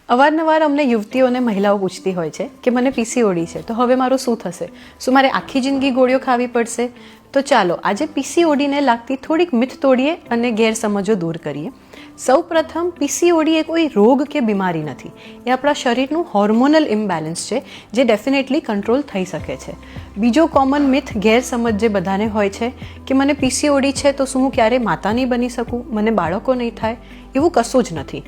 અવારનવાર અમને યુવતીઓને મહિલાઓ પૂછતી હોય છે કે મને પીસીઓડી છે તો હવે મારું શું થશે, શું મારે આખી જિંદગી ગોળીઓ ખાવી પડશે? તો ચાલો આજે પીસીઓડીને લાગતી થોડીક મિથ તોડીએ અને ગેરસમજો દૂર કરીએ. સૌપ્રથમ પીસીઓડી એ કોઈ રોગ કે બીમારી નથી, એ આપણા શરીરનું હોર્મોનલ ઇમ્બેલેન્સ છે જે ડેફિનેટલી કંટ્રોલ થઈ શકે છે. બીજો કોમન મિથ ગેરસમજ જે બધાને હોય છે કે મને પીસીઓડી છે તો શું હું ક્યારેય માતા નહીં બની શકું, મને બાળકો નહીં થાય, એવું કશું જ નથી.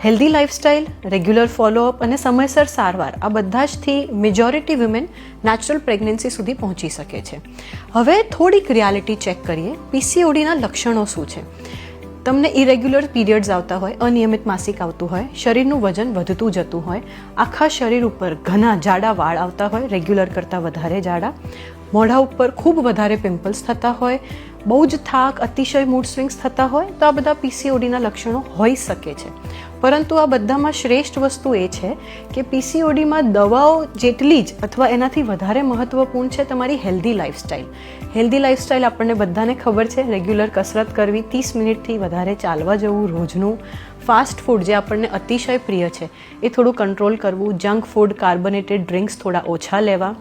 હેલ્ધી લાઇફસ્ટાઇલ, રેગ્યુલર ફોલોઅપ અને સમયસર સારવાર આ બધા જથી મેજોરિટી વિમેન નેચરલ પ્રેગ્નન્સી સુધી પહોંચી શકે છે. હવે થોડીક રિયાલિટી ચેક કરીએ. પીસીઓડીના લક્ષણો શું છે? તમને ઇરેગ્યુલર પીરિયડ્સ આવતા હોય, અનિયમિત માસિક આવતું હોય, શરીરનું વજન વધતું જતું હોય, આખા શરીર ઉપર ઘણા જાડા વાળ આવતા હોય, રેગ્યુલર કરતાં વધારે જાડા, મોઢા ઉપર ખૂબ વધારે પિમ્પલ્સ થતા હોય, બહુ જ થાક, અતિશય મૂડ સ્વિંગ્સ થતા હોય, તો આ બધા પીસીઓડીના લક્ષણો હોઈ શકે છે. પરંતુ આ બધામાં શ્રેષ્ઠ વસ્તુ એ છે કે પીસીઓડીમાં દવાઓ જેટલી જ અથવા એનાથી વધારે મહત્વપૂર્ણ છે તમારી હેલ્ધી લાઇફસ્ટાઇલ. હેલ્ધી લાઇફસ્ટાઇલ આપણને બધાને ખબર છે, રેગ્યુલર કસરત કરવી, 30 મિનિટથી વધારે ચાલવા જવું રોજનું, ફાસ્ટ ફૂડ જે આપણને અતિશય પ્રિય છે એ થોડું કંટ્રોલ કરવું, જંક ફૂડ, કાર્બોનેટેડ ડ્રિંક્સ થોડા ઓછા લેવા,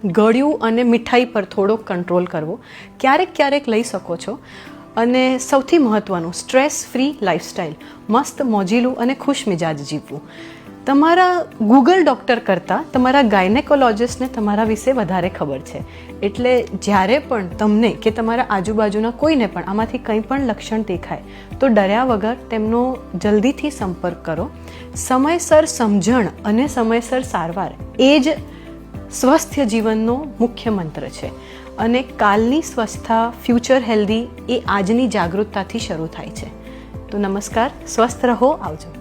ગળ્યું અને મીઠાઈ પર થોડો કંટ્રોલ કરવો, ક્યારેક ક્યારેક લઈ શકો છો. અને સૌથી મહત્ત્વનું, સ્ટ્રેસ ફ્રી લાઇફસ્ટાઇલ, મસ્ત મોજીલું અને ખુશ મિજાજ જીવવું. તમારા ગૂગલ ડૉક્ટર કરતાં તમારા ગાયનેકોલોજિસ્ટને તમારા વિશે વધારે ખબર છે. એટલે જ્યારે પણ તમને કે તમારા આજુબાજુના કોઈને પણ આમાંથી કંઈ પણ લક્ષણ દેખાય તો ડર્યા વગર તેમનો જલ્દીથી સંપર્ક કરો. સમયસર સમજણ અને સમયસર સારવાર એ જ સ્વસ્થ જીવનનો મુખ્ય મંત્ર છે. અને કાલની સ્વસ્થતા, ફ્યુચર હેલ્ધી એ આજની જાગૃતતાથી શરૂ થાય છે. તો નમસ્કાર, સ્વસ્થ રહો, આવજો.